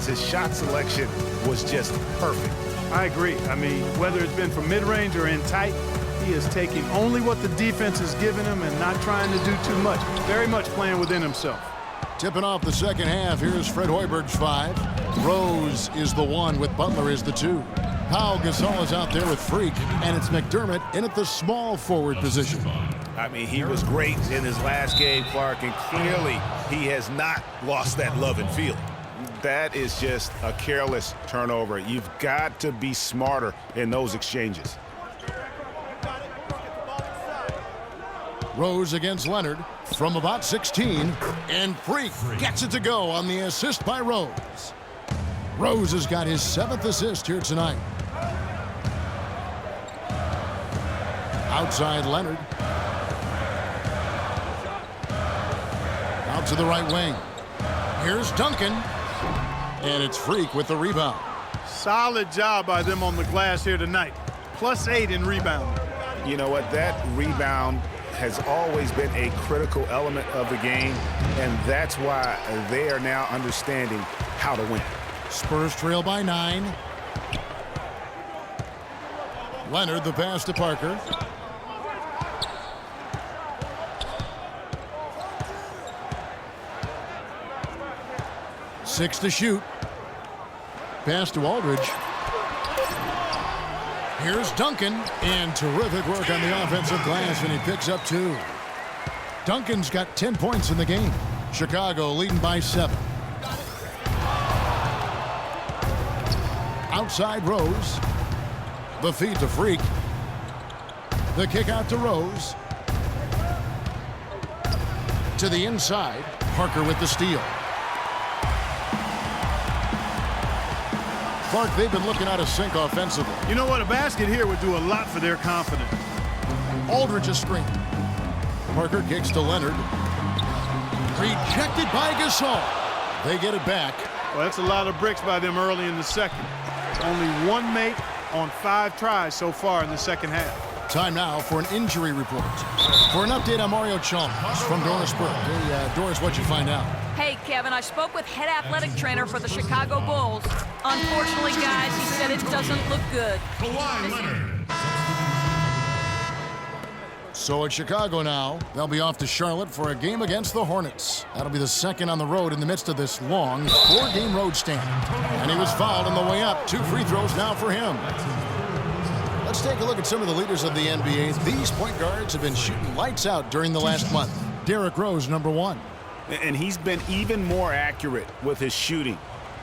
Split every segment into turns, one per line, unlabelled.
guys. His shot selection was just perfect.
I agree. I mean, whether it's been from mid-range or in tight, he is taking only what the defense is giving him and not trying to do too much. Very much playing within himself.
Tipping off the second half, here's Fred Hoiberg's 5. Rose is the 1 with Butler is the 2. Pau Gasol is out there with Freak, and it's McDermott in at the small forward position.
I mean, he was great in his last game, Clark, and clearly he has not lost that love and feeling. That is just a careless turnover. You've got to be smarter in those exchanges.
Rose against Leonard from about 16, and Freak gets it to go on the assist by Rose. Rose has got his 7th assist here tonight. Outside Leonard. Out to the right wing. Here's Duncan. And it's Freak with the rebound.
Solid job by them on the glass here tonight. +8 in rebounding.
You know what? That rebound has always been a critical element of the game, and that's why they are now understanding how to win.
Spurs trail by 9. Leonard, the pass to Parker. Six to shoot. Pass to Aldridge. Here's Duncan, and terrific work on the offensive glass, and he picks up 2. Duncan's got 10 points in the game. Chicago leading by 7. Outside Rose. The feed to Freak. The kick out to Rose. To the inside. Parker with the steal. Clark, they've been looking out of sync offensively.
You know what? A basket here would do a lot for their confidence.
Aldridge is screened. Parker kicks to Leonard. Rejected by Gasol. They get it back.
Well, that's a lot of bricks by them early in the second. Only 1 make on 5 tries so far in the second half.
Time now for an injury report. For an update on Mario Chalmers from Doris Burke. Hey, Doris, what'd you find out?
Hey, Kevin, I spoke with head athletic trainer for the Chicago Bulls. Unfortunately, guys, he said it doesn't look good.
Kawhi Leonard.
So at Chicago now, they'll be off to Charlotte for a game against the Hornets. That'll be the second on the road in the midst of this long 4-game road stand. And he was fouled on the way up. 2 free throws now for him. Let's take a look at some of the leaders of the NBA. These point guards have been shooting lights out during the last month. Derrick Rose, number 1.
And he's been even more accurate with his shooting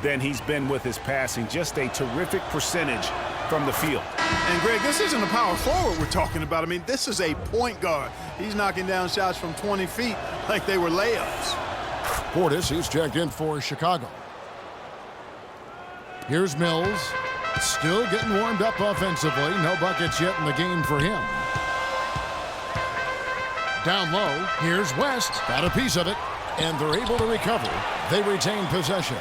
than he's been with his passing. Just a terrific percentage from the field.
And, Greg, this isn't a power forward we're talking about. I mean, this is a point guard. He's knocking down shots from 20 feet like they were layups.
Portis, he's checked in for Chicago. Here's Mills. Still getting warmed up offensively. No buckets yet in the game for him. Down low, here's West. Got a piece of it, and they're able to recover. They retain possession.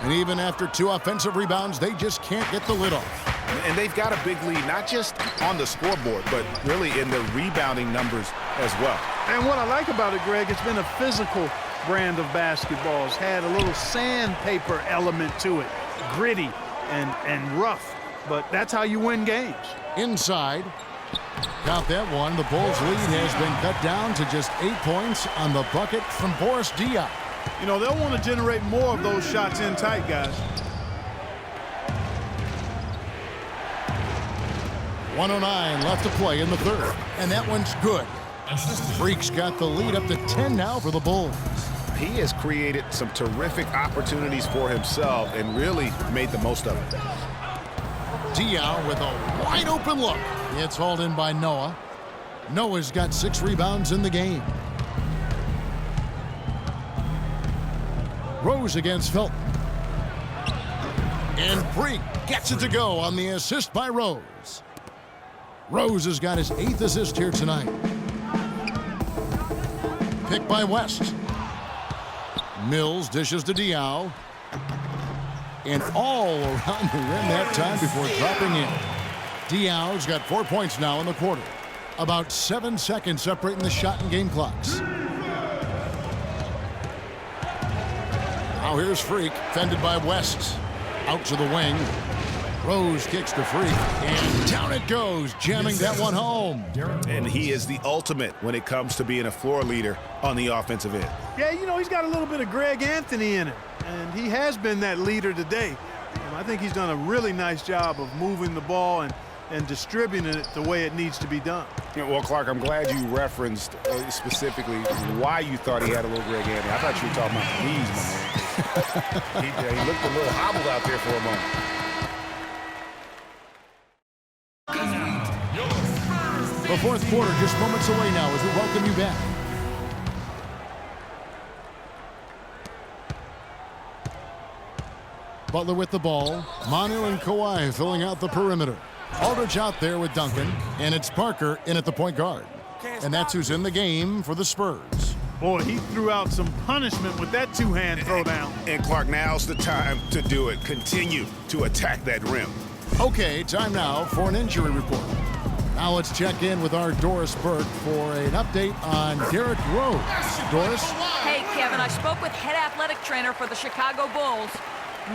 And even after 2 offensive rebounds, they just can't get the lid off.
And they've got a big lead, not just on the scoreboard, but really in the rebounding numbers as well.
And what I like about it, Greg, it's been a physical brand of basketball. It's had a little sandpaper element to it. Gritty and rough, but that's how you win games.
Inside. Count that one. The Bulls' lead has been cut down to just 8 points on the bucket from Boris Diaw.
You know, they'll want to generate more of those shots in tight, guys.
1:09 left to play in the third, and that one's good. Freak's got the lead up to 10 now for the Bulls.
He has created some terrific opportunities for himself and really made the most of it.
Diaw with a wide open look. It's hauled in by Noah. Noah's got 6 rebounds in the game. Rose against Felton. And Freak gets it to go on the assist by Rose. Rose has got his 8th assist here tonight. Picked by West. Mills dishes to Diaw. And all around the rim that time before dropping in. Diaw's got 4 points now in the quarter. About 7 seconds separating the shot and game clocks. Now here's Freak, fended by West. Out to the wing. Rose kicks to Freak, and down it goes, jamming that one home.
And he is the ultimate when it comes to being a floor leader on the offensive end.
Yeah, you know, he's got a little bit of Greg Anthony in him, and he has been that leader today. I think he's done a really nice job of moving the ball and distributing it the way it needs to be done.
Yeah, well, Clark, I'm glad you referenced specifically why you thought he had a little Greg Anthony. I thought you were talking about the knees, my man. he looked a little hobbled out there for a moment.
The fourth quarter just moments away now as we welcome you back. Butler with the ball. Manu and Kawhi filling out the perimeter. Aldridge out there with Duncan, and it's Parker in at the point guard. And that's who's in the game for the Spurs.
Boy, he threw out some punishment with that two-hand throwdown.
And Clark, now's the time to do it. Continue to attack that rim.
Okay, time now for an injury report. Now let's check in with our Doris Burke for an update on Derrick Rose. Doris?
Hey, Kevin, I spoke with head athletic trainer for the Chicago Bulls.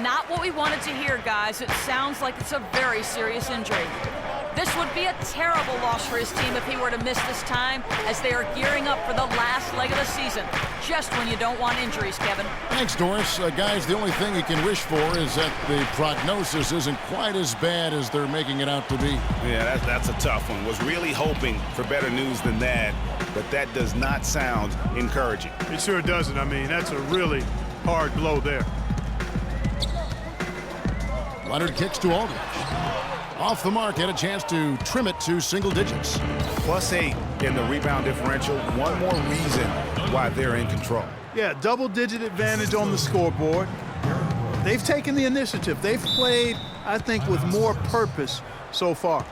Not what we wanted to hear, guys. It sounds like it's a very serious injury. This would be a terrible loss for his team if he were to miss this time, as they are gearing up for the last leg of the season. Just when you don't want injuries, Kevin.
Thanks, Doris. Guys, the only thing you can wish for is that the prognosis isn't quite as bad as they're making it out to be.
Yeah, that's a tough one. Was really hoping for better news than that, but that does not sound encouraging.
It sure doesn't. I mean, that's a really hard blow there.
Leonard kicks to Aldridge. Off the mark, had a chance to trim it to single digits.
+8 in the rebound differential. One more reason why they're in control.
Yeah, double-digit advantage on the scoreboard. They've taken the initiative. They've played, I think, with more purpose so far.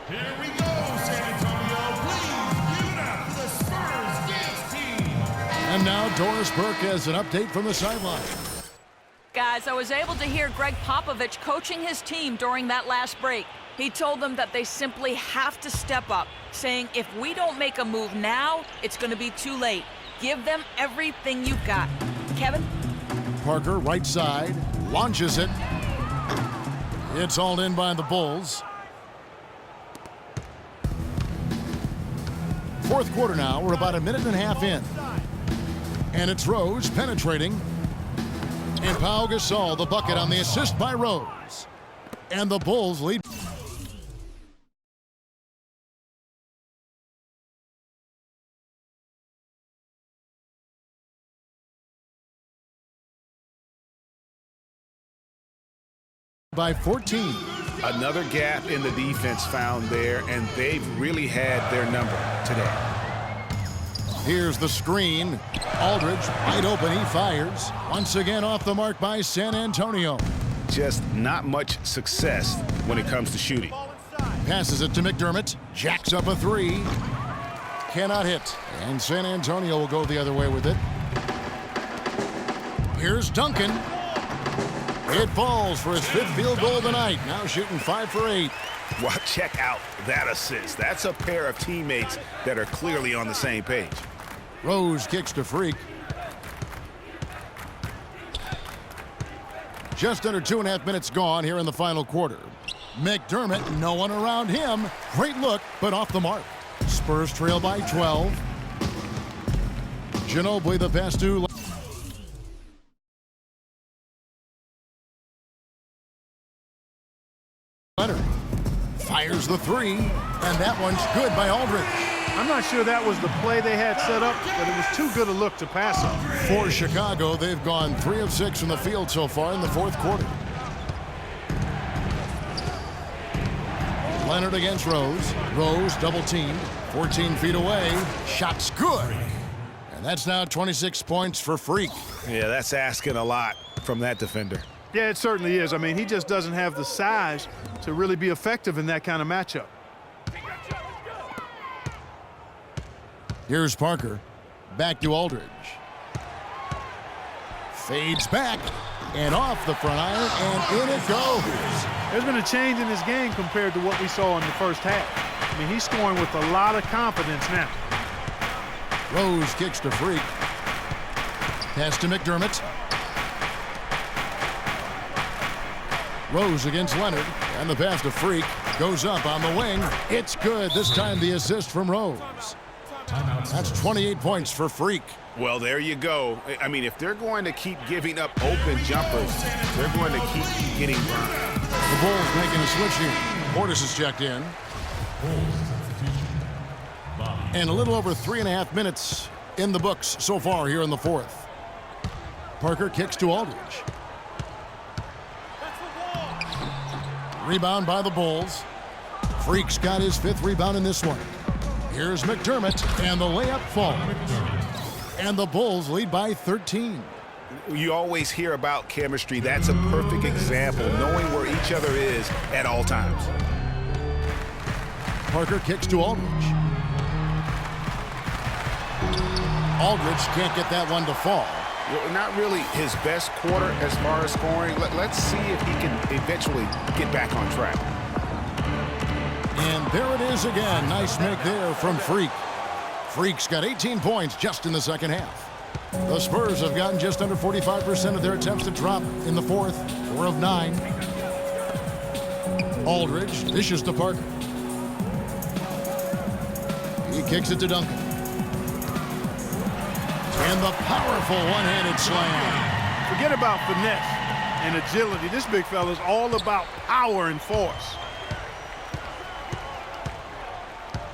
Here we go, San Antonio. Please give it up for the Spurs dance team.
And now Doris Burke has an update from the sideline.
Guys, I was able to hear Greg Popovich coaching his team during that last break. He told them that they simply have to step up, saying if we don't make a move now, it's going to be too late. Give them everything you've got. Kevin?
Parker, right side, launches it. It's hauled in by the Bulls. Fourth quarter now. We're about a minute and a half in. And it's Rose penetrating. And Pau Gasol, the bucket on the assist by Rose. And the Bulls lead. By 14.
Another gap in the defense found there, and they've really had their number today.
Here's the screen. Aldridge wide open. He fires. Once again off the mark by San Antonio.
Just not much success when it comes to shooting.
Passes it to McDermott. Jacks up a three. Cannot hit. And San Antonio will go the other way with it. Here's Duncan. It falls for his fifth field goal of the night. Now shooting 5 for 8.
Well, check out that assist. That's a pair of teammates that are clearly on the same page.
Rose kicks to Freak. Just under 2.5 minutes gone here in the final quarter. McDermott, no one around him. Great look, but off the mark. Spurs trail by 12. Ginobili the pass to Leonard. Fires the three, and that one's good by Aldridge.
I'm not sure that was the play they had set up, but it was too good a look to pass up.
For Chicago, they've gone 3 of 6 from the field so far in the fourth quarter. Leonard against Rose. Rose double teamed, 14 feet away. Shot's good. And that's now 26 points for Freak.
Yeah, that's asking a lot from that defender.
Yeah, it certainly is. I mean, he just doesn't have the size to really be effective in that kind of matchup.
Here's Parker. Back to Aldridge. Fades back and off the front iron, and in it goes.
There's been a change in his game compared to what we saw in the first half. I mean, he's scoring with a lot of confidence now.
Rose kicks to Freak. Pass to McDermott. Rose against Leonard. And the pass to Freak. Goes up on the wing. It's good. This time the assist from Rose. That's 28 points for Freak.
Well, there you go. I mean, if they're going to keep giving up open jumpers, they're going to keep getting burned.
The Bulls making a switch here. Portis is checked in. And a little over 3.5 minutes in the books so far here in the fourth. Parker kicks to Aldridge. Rebound by the Bulls. Freak's got his 5th rebound in this one. Here's McDermott, and the layup falls. And the Bulls lead by 13.
You always hear about chemistry. That's a perfect example, knowing where each other is at all times.
Parker kicks to Aldridge. Aldridge can't get that one to fall.
Well, not really his best quarter as far as scoring. Let's see if he can eventually get back on track.
And there it is again. Nice make there from Freak. Freak's got 18 points just in the second half. The Spurs have gotten just under 45% of their attempts to drop in the fourth. 4 of 9. Aldridge dishes to Parker. He kicks it to Duncan. And the powerful one-handed slam.
Forget about finesse and agility. This big fella is all about power and force.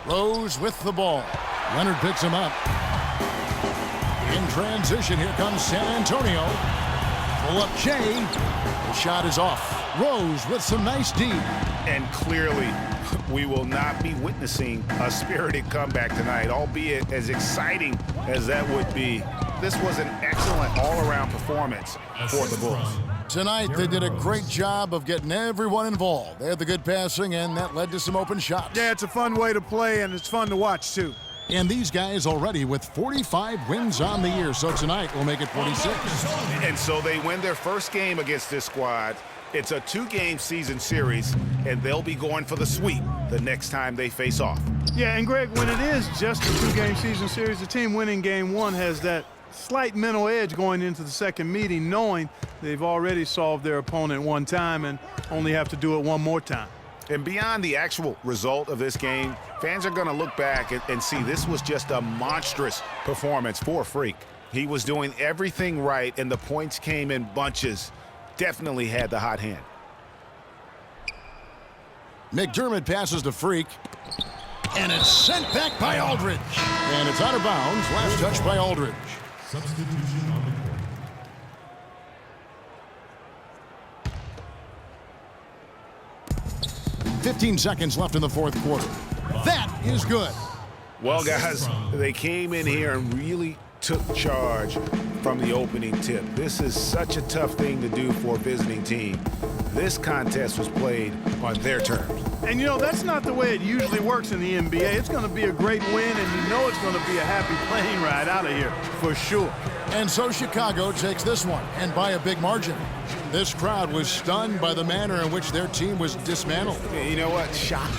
Rose with the ball. Leonard picks him up. In transition, here comes San Antonio. Pull up Jay. The shot is off. Rose with some nice D.
And clearly, we will not be witnessing a spirited comeback tonight, albeit as exciting as that would be. This was an excellent all-around performance for the Bulls.
Tonight, they did a great job of getting everyone involved. They had the good passing, and that led to some open shots.
Yeah, it's a fun way to play, and it's fun to watch, too.
And these guys already with 45 wins on the year, so tonight will make it 46.
And so they win their first game against this squad. It's a 2-game season series, and they'll be going for the sweep the next time they face off.
Yeah, and Greg, when it is just a 2-game season series, the team winning game 1 has that slight mental edge going into the second meeting, knowing they've already solved their opponent one time and only have to do it one more time.
And beyond the actual result of this game, fans are going to look back and see this was just a monstrous performance for Freak. He was doing everything right, and the points came in bunches. Definitely had the hot hand.
McDermott passes to Freak. And it's sent back by Aldridge. And it's out of bounds. Last touch by Aldridge.
Substitution on the court.
15 seconds left in the fourth quarter. That is good.
Well, guys, they came in here and really took charge from the opening tip. This is such a tough thing to do for a visiting team. This contest was played on their terms.
And, you know, that's not the way it usually works in the NBA. It's going to be a great win, and you know it's going to be a happy plane ride out of here, for sure.
And so Chicago takes this one, and by a big margin. This crowd was stunned by the manner in which their team was dismantled.
You know what? Shock.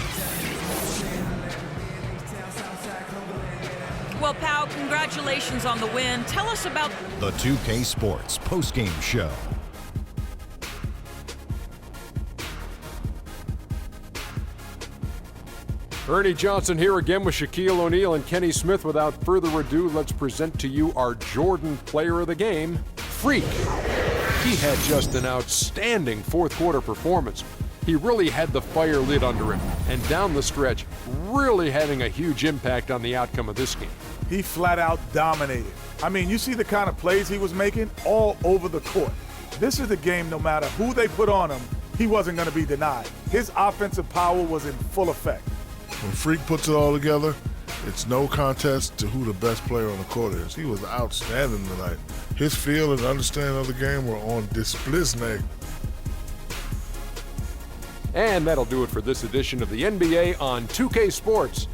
Well, Pau, congratulations on the win. Tell us about
The 2K Sports postgame show.
Ernie Johnson here again with Shaquille O'Neal and Kenny Smith. Without further ado, let's present to you our Jordan player of the game, Freak. He had just an outstanding fourth quarter performance. He really had the fire lit under him, and down the stretch, really having a huge impact on the outcome of this game.
He flat out dominated. I mean, you see the kind of plays he was making all over the court. This is the game, no matter who they put on him, he wasn't going to be denied. His offensive power was in full effect.
When Freak puts it all together, it's no contest to who the best player on the court is. He was outstanding tonight. His feel and understanding of the game were on display.
And that'll do it for this edition of the NBA on 2K Sports.